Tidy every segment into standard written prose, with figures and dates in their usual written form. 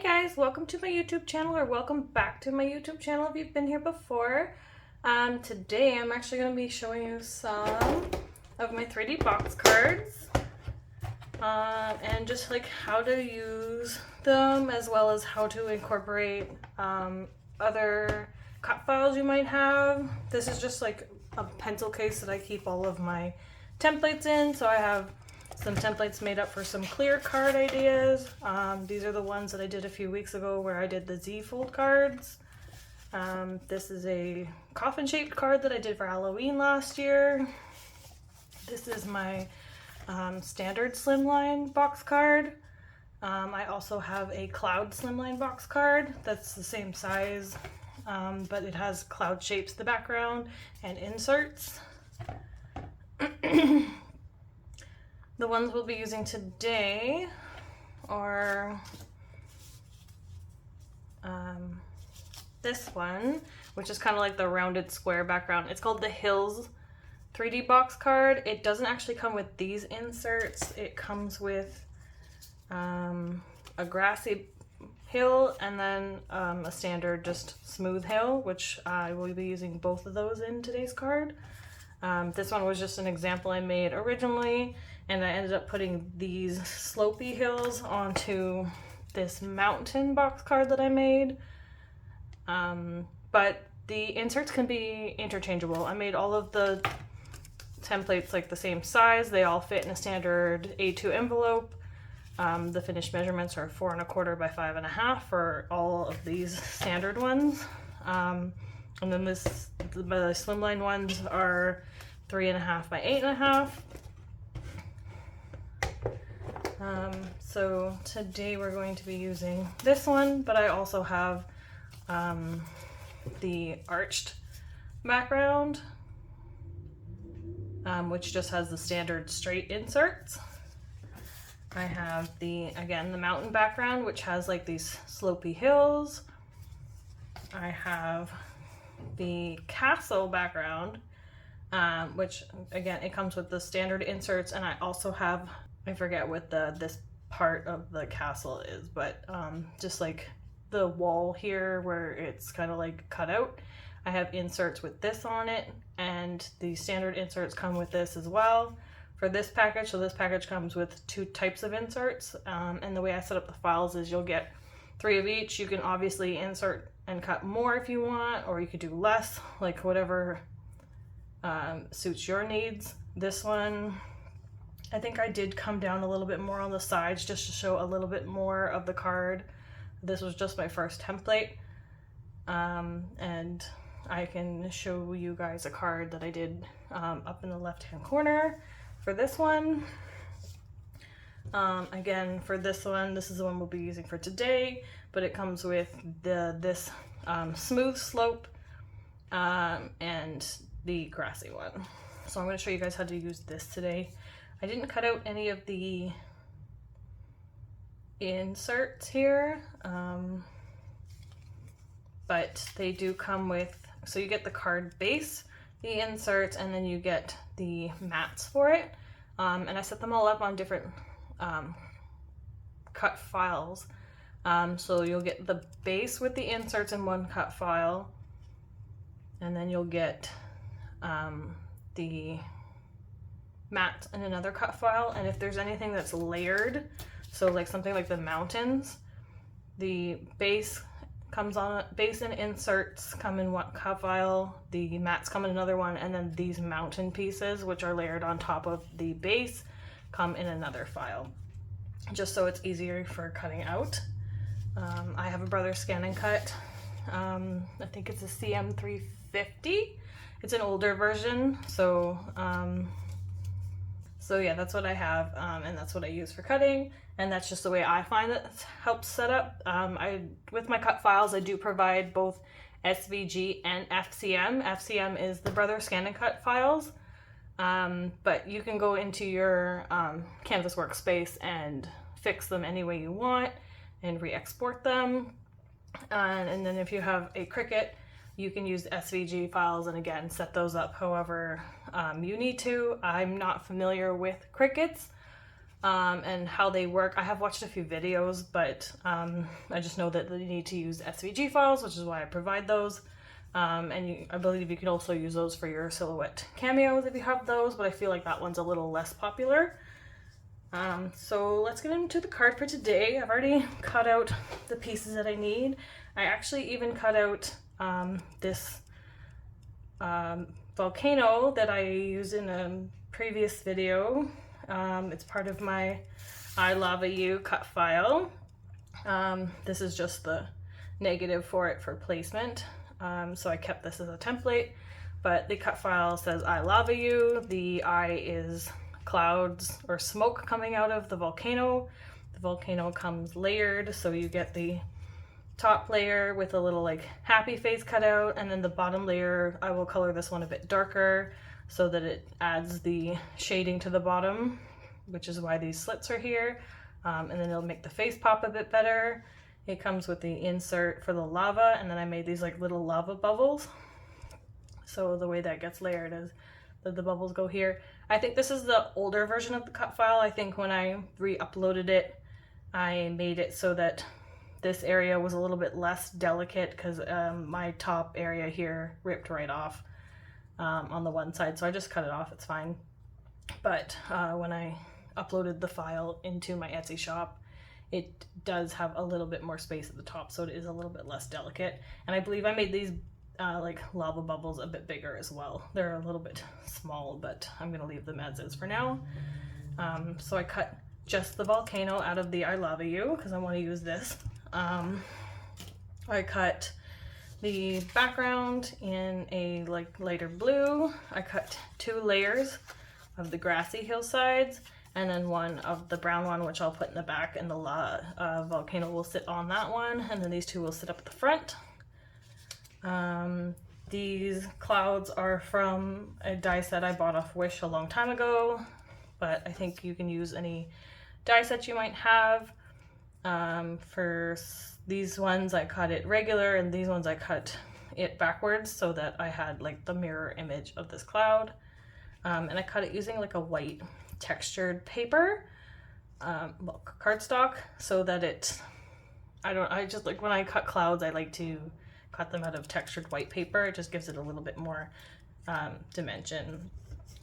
guys, welcome to my YouTube channel, or welcome back to my YouTube channel if you've been here before. Today I'm actually going to be showing you some of my 3D box cards and just like how to use them, as well as how to incorporate other cut files you might have. This is just like a pencil case that I keep all of my templates in, so I have some templates made up for some clear card ideas. These are the ones that I did a few weeks ago where I did the Z fold cards. This is a coffin shaped card that I did for Halloween last year. This is my standard slimline box card. I also have a cloud slimline box card that's the same size, but it has cloud shapes in the background and inserts. The ones we'll be using today are this one, which is kind of like the rounded square background. It's called the Hills 3D box card. It doesn't actually come with these inserts. It comes with a grassy hill and then a standard just smooth hill, which I will be using both of those in today's card. This one was just an example I made originally, and I ended up putting these slopey hills onto this mountain box card that I made. But the inserts can be interchangeable. I made all of the templates like the same size. They all fit in a standard A2 envelope. The finished measurements are 4 1/4 by 5 1/2 for all of these standard ones. And then the slimline ones are 3 1/2 by 8 1/2. So today we're going to be using this one, but I also have the arched background, which just has the standard straight inserts. I have the mountain background, which has like these slopey hills. I have the castle background, which again, it comes with the standard inserts, and I also have, I forget what this part of the castle is, but just like the wall here where it's kind of like cut out, I have inserts with this on it, and the standard inserts come with this as well for this package. So this package comes with 2 types of inserts, and the way I set up the files is you'll get 3 of each. You can obviously insert and cut more if you want, or you could do less, like whatever suits your needs. This one, I think I did come down a little bit more on the sides just to show a little bit more of the card. This was just my first template, and I can show you guys a card that I did up in the left hand corner for this one. Again, for this one, this is the one we'll be using for today, but it comes with this smooth slope and the grassy one. So I'm going to show you guys how to use this today. I didn't cut out any of the inserts here, but they do come with, so you get the card base, the inserts, and then you get the mats for it. And I set them all up on different cut files. So you'll get the base with the inserts in one cut file, and then you'll get the mat in another cut file. And if there's anything that's layered, so like something like the mountains, the base comes on, base and inserts come in one cut file, the mats come in another one, and then these mountain pieces, which are layered on top of the base, come in another file, just so it's easier for cutting out. I have a Brother Scan and Cut. I think it's a CM350. It's an older version, so yeah, that's what I have, and that's what I use for cutting, and that's just the way I find that helps set up. With my cut files, I do provide both SVG and FCM. FCM is the Brother Scan and Cut files, but you can go into your Canvas workspace and fix them any way you want and re-export them. And then if you have a Cricut, you can use SVG files and again set those up however you need to. I'm not familiar with Cricuts, and how they work. I have watched a few videos, but I just know that you need to use SVG files, which is why I provide those. I believe you can also use those for your silhouette cameos if you have those, but I feel like that one's a little less popular. So let's get into the card for today. I've already cut out the pieces that I need. I actually even cut out this volcano that I used in a previous video. It's part of my I Lava You cut file. This is just the negative for it for placement. So I kept this as a template, but the cut file says I Lava You. The I is clouds or smoke coming out of the volcano. The volcano comes layered, so you get the top layer with a little like happy face cut out, and then the bottom layer, I will color this one a bit darker so that it adds the shading to the bottom, which is why these slits are here. And then it'll make the face pop a bit better. It comes with the insert for the lava, and then I made these like little lava bubbles. So the way that gets layered is that the bubbles go here. I think this is the older version of the cut file. I think when I re-uploaded it, I made it so that this area was a little bit less delicate because my top area here ripped right off on the one side. So I just cut it off, it's fine. But when I uploaded the file into my Etsy shop, it does have a little bit more space at the top, so it is a little bit less delicate. And I believe I made these like lava bubbles a bit bigger as well. They're a little bit small, but I'm gonna leave them as is for now. So I cut just the volcano out of the I Lava You because I want to use this. I cut the background in a like lighter blue. I cut 2 layers of the grassy hillsides, and then one of the brown one, which I'll put in the back, and the volcano will sit on that one, and then these 2 will sit up at the front. These clouds are from a die set I bought off Wish a long time ago, but I think you can use any die set you might have. For these ones I cut it regular, and these ones I cut it backwards so that I had like the mirror image of this cloud. And I cut it using like a white textured paper, well, cardstock, so that I just like when I cut clouds, I like to cut them out of textured white paper. It just gives it a little bit more dimension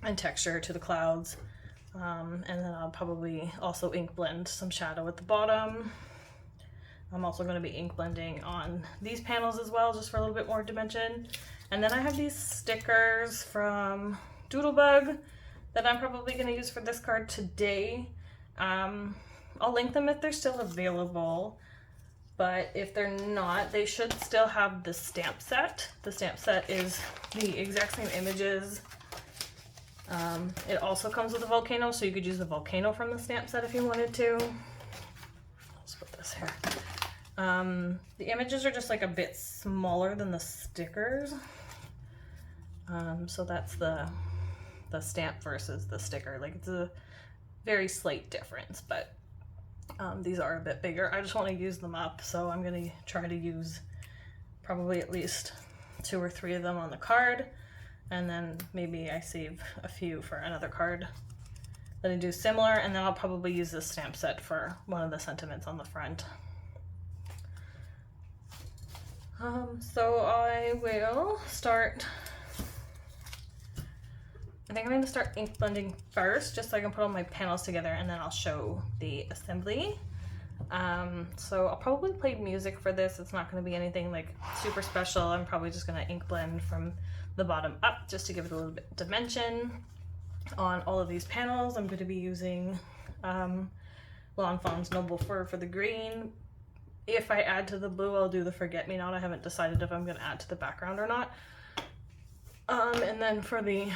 and texture to the clouds. And then I'll probably also ink blend some shadow at the bottom. I'm also going to be ink blending on these panels as well, just for a little bit more dimension. And then I have these stickers from Doodlebug that I'm probably going to use for this card today. I'll link them if they're still available, but if they're not, they should still have the stamp set. The stamp set is the exact same images. It also comes with a volcano, so you could use the volcano from the stamp set if you wanted to. Let's put this here. The images are just like a bit smaller than the stickers. So that's the stamp versus the sticker. Like, it's a very slight difference, but these are a bit bigger. I just want to use them up, so I'm going to try to use probably at least 2 or 3 of them on the card, and then maybe I save a few for another card that I do similar, and then I'll probably use this stamp set for one of the sentiments on the front. So I will start, I think I'm going to start ink blending first, just so I can put all my panels together, and then I'll show the assembly. So I'll probably play music for this. It's not going to be anything like super special. I'm probably just going to ink blend from the bottom up just to give it a little bit of dimension on all of these panels. I'm going to be using Lawn Fawn's Noble Fur for the green. If I add to the blue, I'll do the Forget Me Not. I haven't decided if I'm going to add to the background or not. And then for the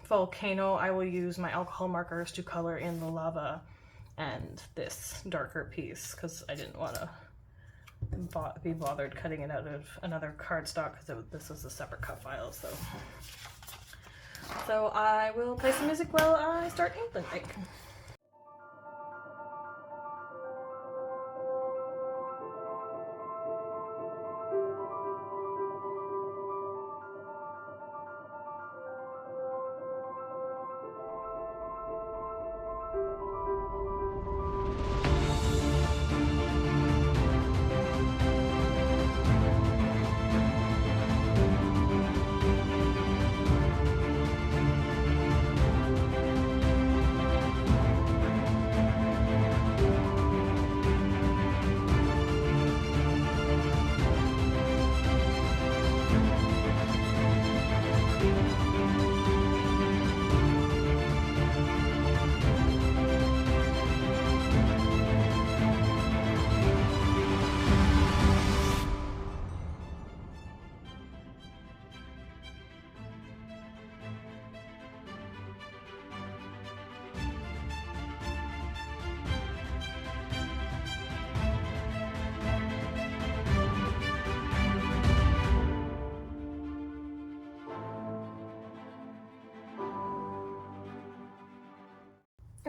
volcano, I will use my alcohol markers to color in the lava and this darker piece, because I didn't want to be bothered cutting it out of another cardstock, because this was a separate cut file. So I will play some music while I start ink blending.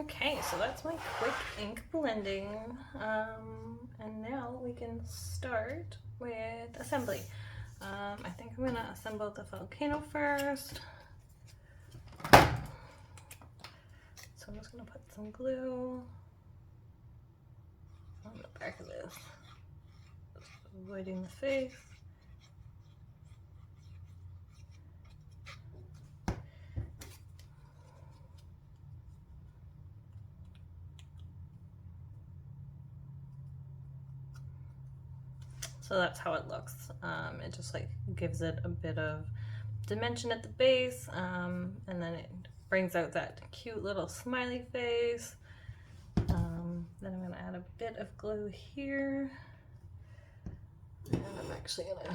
Okay, so that's my quick ink blending. And now we can start with assembly. I think I'm gonna assemble the volcano first. So I'm just gonna put some glue on the back of this, just avoiding the face. So that's how it looks. It just like gives it a bit of dimension at the base, and then it brings out that cute little smiley face. Then I'm gonna add a bit of glue here. And I'm actually gonna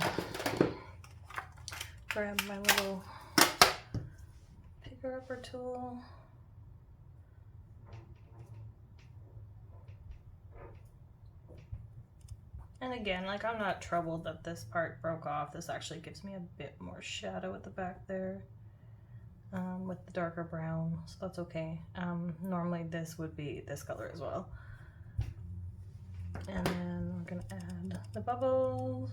grab my little picker upper tool. And again, like, I'm not troubled that this part broke off. This actually gives me a bit more shadow at the back there, with the darker brown, so that's okay. Normally this would be this color as well. And then we're gonna add the bubbles.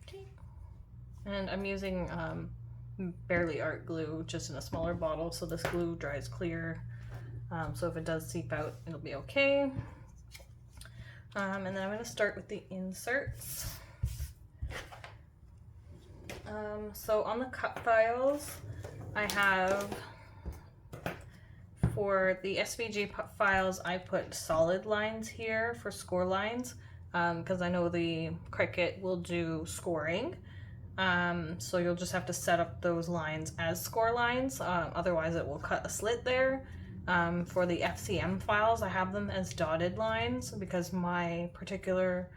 Okay. And I'm using barely art glue, just in a smaller bottle, so this glue dries clear. So if it does seep out, it'll be okay. And then I'm going to start with the inserts. So on the cut files, I have, for the SVG files, I put solid lines here for score lines, because I know the Cricut will do scoring. So you'll just have to set up those lines as score lines, otherwise it will cut a slit there. For the FCM files, I have them as dotted lines because my particular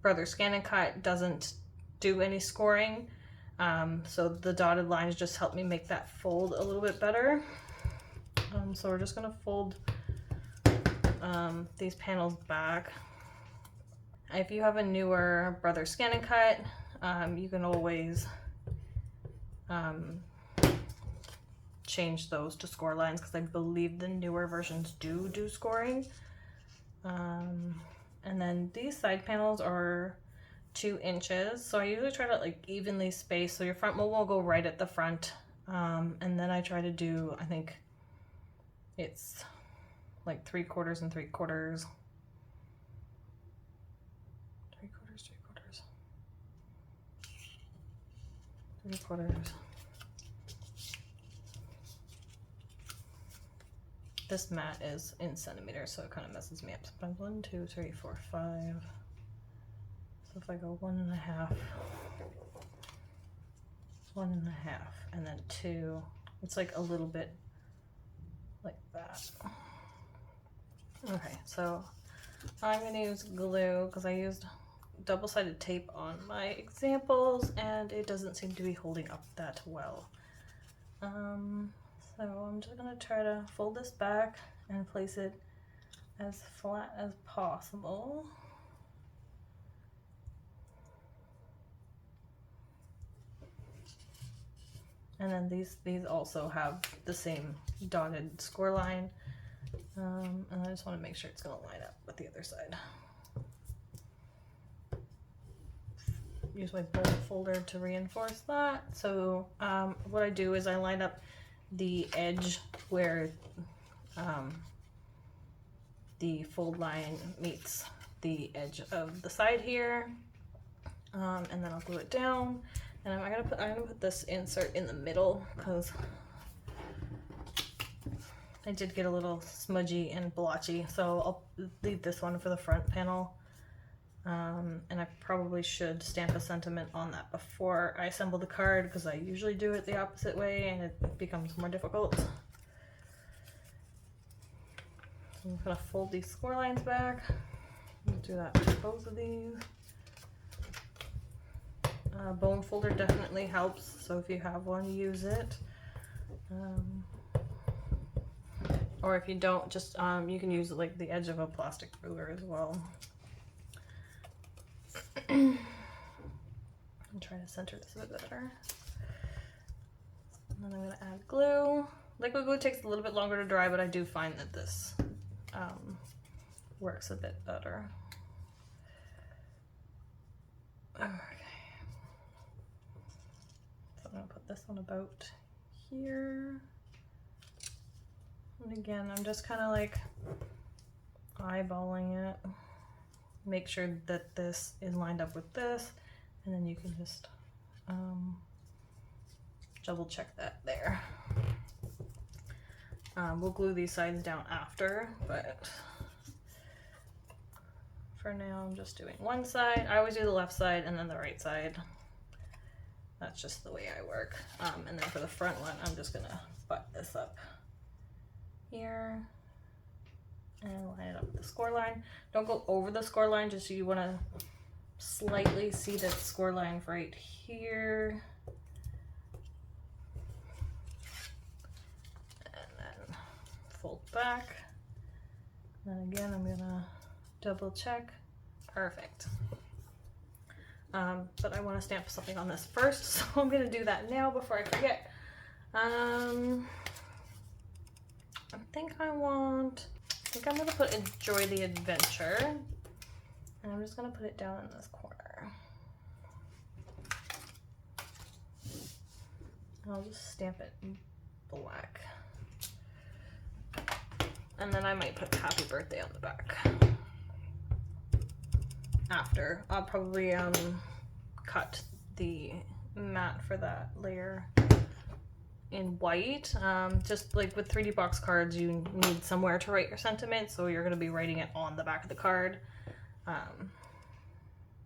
Brother Scan and Cut doesn't do any scoring. So the dotted lines just help me make that fold a little bit better. So we're just gonna fold these panels back. If you have a newer Brother Scan and Cut, you can always change those to score lines, because I believe the newer versions do scoring. And then these side panels are 2 inches, so I usually try to like evenly space, so your front mold will go right at the front, and then I try to do, I think it's like 3/4 and 3/4. 3/4. This mat is in centimeters, so it kind of messes me up. Sometimes 1, 2, 3, 4, 5. So if I go 1.5, 1.5, and then 2, it's like a little bit like that. Okay, so I'm gonna use glue because I used double-sided tape on my examples and it doesn't seem to be holding up that well. So I'm just gonna try to fold this back and place it as flat as possible. And then these also have the same dotted score line, and I just want to make sure it's going to line up with the other side. Use my bold folder to reinforce that. So what I do is I line up the edge where the fold line meets the edge of the side here, and then I'll glue it down. And I'm gonna put this insert in the middle because I did get a little smudgy and blotchy, so I'll leave this one for the front panel. And I probably should stamp a sentiment on that before I assemble the card, because I usually do it the opposite way and it becomes more difficult. So I'm gonna fold these score lines back. I'll do that with both of these. Bone folder definitely helps, so if you have one, use it. Or if you don't, just you can use like the edge of a plastic ruler as well. try to center this a bit better. And then I'm gonna add glue. Liquid glue takes a little bit longer to dry, but I do find that this works a bit better. Okay. So I'm gonna put this one about here. And again, I'm just kind of like eyeballing it. Make sure that this is lined up with this, and then you can just double check that there. We'll glue these sides down after, but for now I'm just doing one side. I always do the left side and then the right side. That's just the way I work. And then for the front one, I'm just gonna butt this up here and line it up with the score line. Don't go over the score line, just so you wanna slightly see that score line right here. Fold back, and again I'm gonna double check. Perfect. But I want to stamp something on this first, so I'm gonna do that now before I forget. I think I'm gonna put Enjoy the Adventure, and I'm just gonna put it down in this corner. And I'll just stamp it in black. And then I might put Happy Birthday on the back. After, I'll probably cut the mat for that layer in white. Just like with 3D box cards, you need somewhere to write your sentiments, so you're gonna be writing it on the back of the card.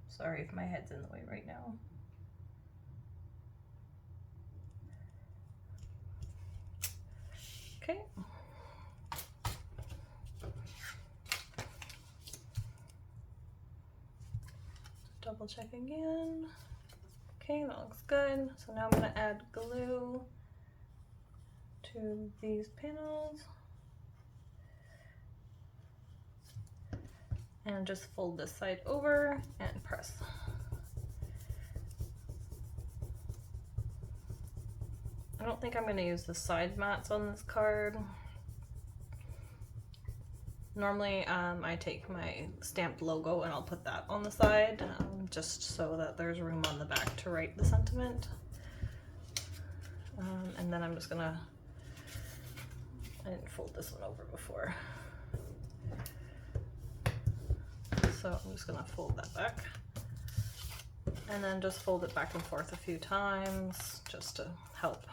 Sorry if my head's in the way right now. Okay. Double check again. Okay, that looks good. So now I'm going to add glue to these panels and just fold this side over and press. I don't think I'm going to use the side mats on this card. Normally I take my stamped logo and I'll put that on the side, just so that there's room on the back to write the sentiment. And then I'm just gonna, I didn't fold this one over before, so I'm just gonna fold that back and then just fold it back and forth a few times just to help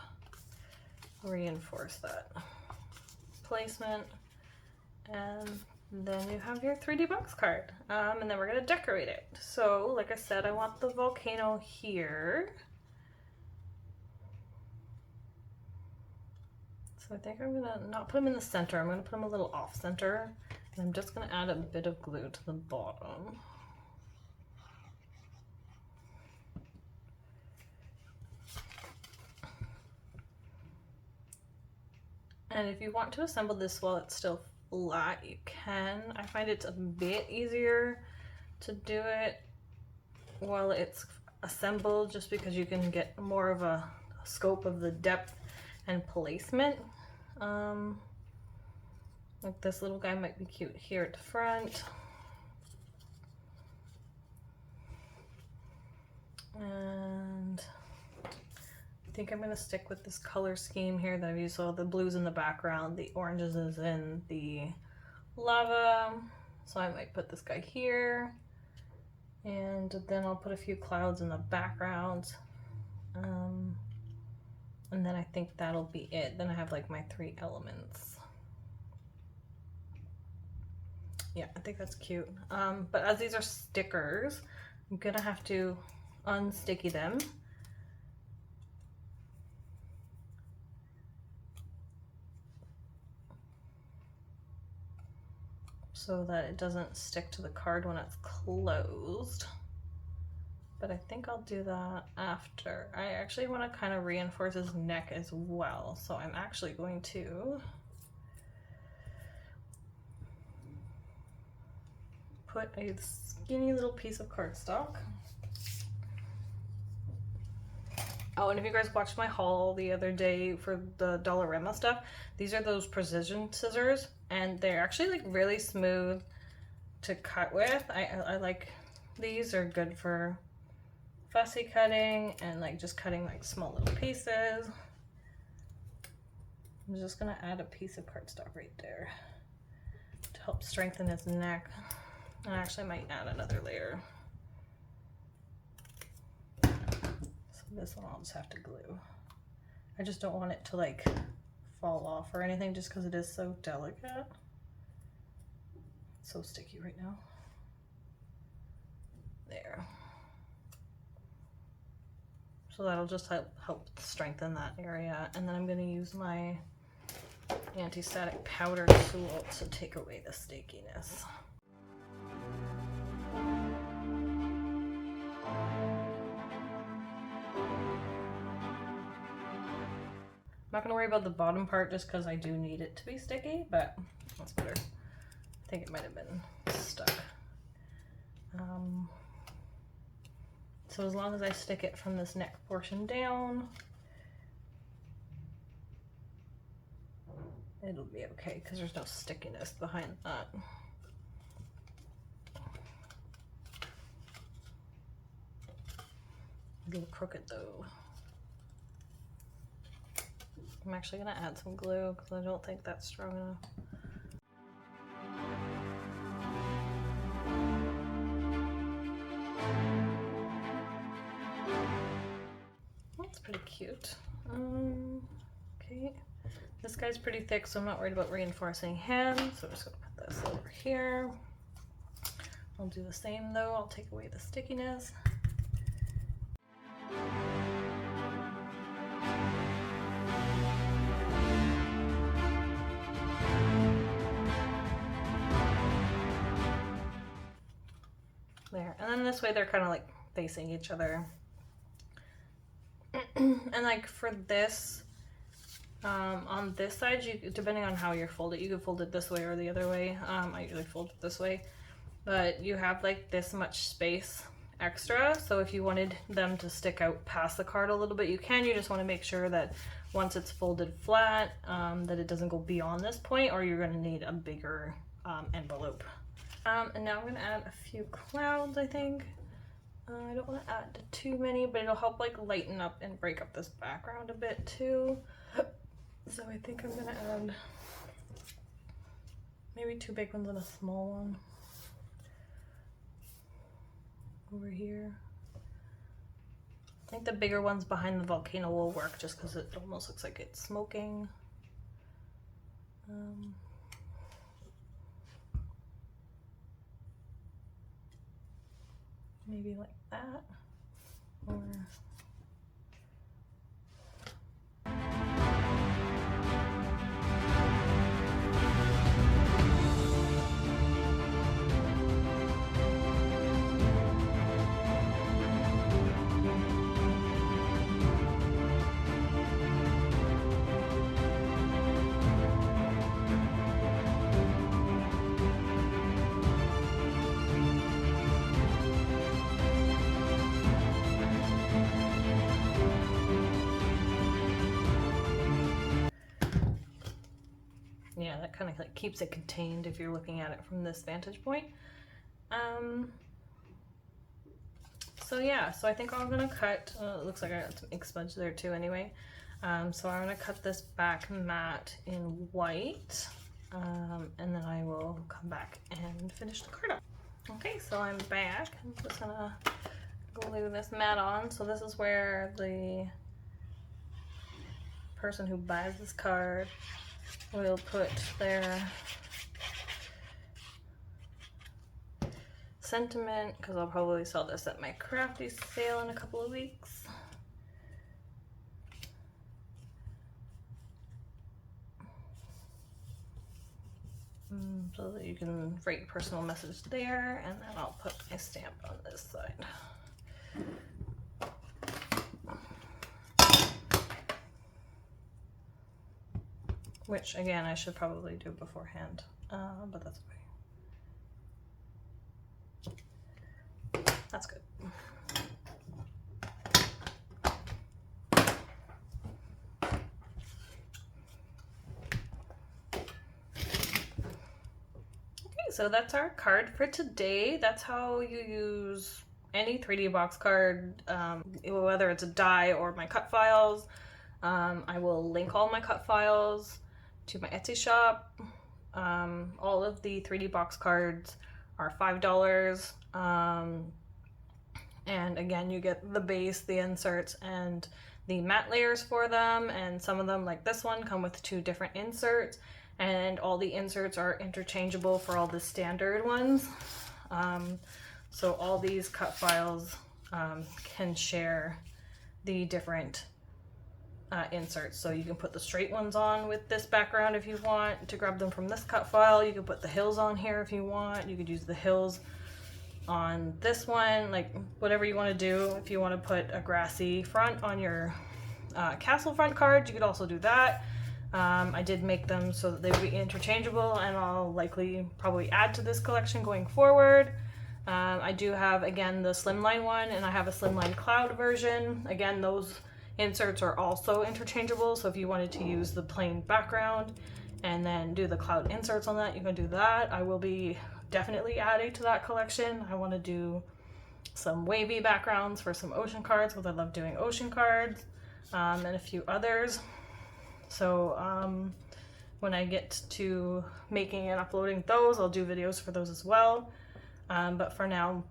reinforce that placement. And then you have your 3D box card, and then we're gonna decorate it. So like I said, I want the volcano here. So I think I'm gonna not put them in the center, I'm gonna put them a little off center, and I'm just gonna add a bit of glue to the bottom. And if you want to assemble this while it's still flat, you can. I find it's a bit easier to do it while it's assembled, just because you can get more of a scope of the depth and placement. Like this little guy might be cute here at the front. And I think I'm going to stick with this color scheme here that I've used. So the blues in the background, the oranges is in the lava. So I might put this guy here. And then I'll put a few clouds in the background. And then I think that'll be it. Then I have like my 3 elements. Yeah, I think that's cute. But as these are stickers, I'm gonna have to unsticky them. So that it doesn't stick to the card when it's closed. But I think I'll do that after. I actually want to kind of reinforce his neck as well. So I'm actually going to put a skinny little piece of cardstock Oh, and if you guys watched my haul the other day for the Dollarama stuff, these are those precision scissors, and they're actually like really smooth to cut with. I like these. Are good for fussy cutting and like just cutting like small little pieces. I'm just gonna add a piece of cardstock right there to help strengthen his neck. And I actually might add another layer. This one I'll just have to glue. I just don't want it to like fall off or anything just because it is so delicate. It's so sticky right now. There. So that'll just help strengthen that area. And then I'm going to use my anti-static powder tool to take away the stickiness. I'm not going to worry about the bottom part just because I do need it to be sticky, but that's better. I think it might have been stuck. So as long as I stick it from this neck portion down, it'll be okay because there's no stickiness behind that. A little crooked though. I'm actually gonna add some glue because I don't think that's strong enough. That's pretty cute. Okay, this guy's pretty thick, so I'm not worried about reinforcing him. So I'm just gonna put this over here. I'll do the same though. I'll take away the stickiness. There, and then this way they're kind of like facing each other. And like for this, on this side, you, depending on how you fold it, you could fold it this way or the other way. I usually fold it this way, but you have like this much space extra. So if you wanted them to stick out past the card a little bit, you can. You just want to make sure that once it's folded flat, that it doesn't go beyond this point, or you're going to need a bigger envelope. And now I'm going to add a few clouds, I think. I don't want to add too many, but it'll help like lighten up and break up this background a bit too. So I think I'm going to add maybe 2 big ones and a small one over here. I think the bigger ones behind the volcano will work just because it almost looks like it's smoking. Maybe like that, or yeah, that kind of like keeps it contained if you're looking at it from this vantage point. So yeah, so I think I'm gonna cut, it looks like I got some ink smudge there too anyway. So I'm gonna cut this back matte in white, and then I will come back and finish the card up. Okay, so I'm back. I'm just gonna glue this matte on. So this is where the person who buys this card will put their sentiment, because I'll probably sell this at my crafty sale in a couple of weeks. So that you can write your personal message there, and then I'll put my stamp on this side. Which again, I should probably do beforehand, but that's okay. That's good. so that's our card for today. That's how you use any 3D box card, whether it's a die or my cut files. I will link all my cut files to my Etsy shop. All of the 3D box cards are $5. And again, you get the base, the inserts, and the matte layers for them. And some of them, like this one, come with 2 different inserts. And all the inserts are interchangeable for all the standard ones. So all these cut files can share the different inserts. So you can put the straight ones on with this background if you want to grab them from this cut file. You can put the hills on here if you want. You could use the hills on this one, like whatever you want to do. If you want to put a grassy front on your castle front card, you could also do that. I did make them so that they would be interchangeable, and I'll likely probably add to this collection going forward. I do have, again, the slimline one, and I have a slimline cloud version. Again, those inserts are also interchangeable, so if you wanted to use the plain background and then do the cloud inserts on that, you can do that. I will be definitely adding to that collection. I want to do some wavy backgrounds for some ocean cards because I love doing ocean cards, and a few others. So when I get to making and uploading those, I'll do videos for those as well. But for now,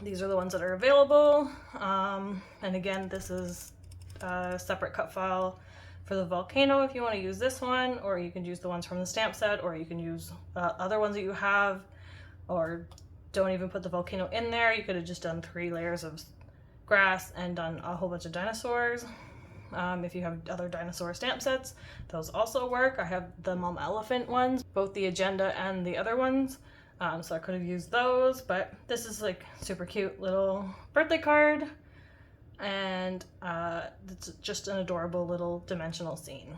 these are the ones that are available. And again, this is a separate cut file for the Volcano if you want to use this one, or you can use the ones from the stamp set, or you can use other ones that you have, or don't even put the Volcano in there. You could have just done 3 layers of grass and done a whole bunch of dinosaurs. If you have other dinosaur stamp sets, those also work. I have the Mom Elephant ones, both the agenda and the other ones. So I could have used those, but this is like super cute little birthday card, and it's just an adorable little dimensional scene.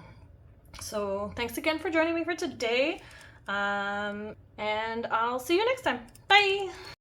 So thanks again for joining me for today, and I'll see you next time. Bye!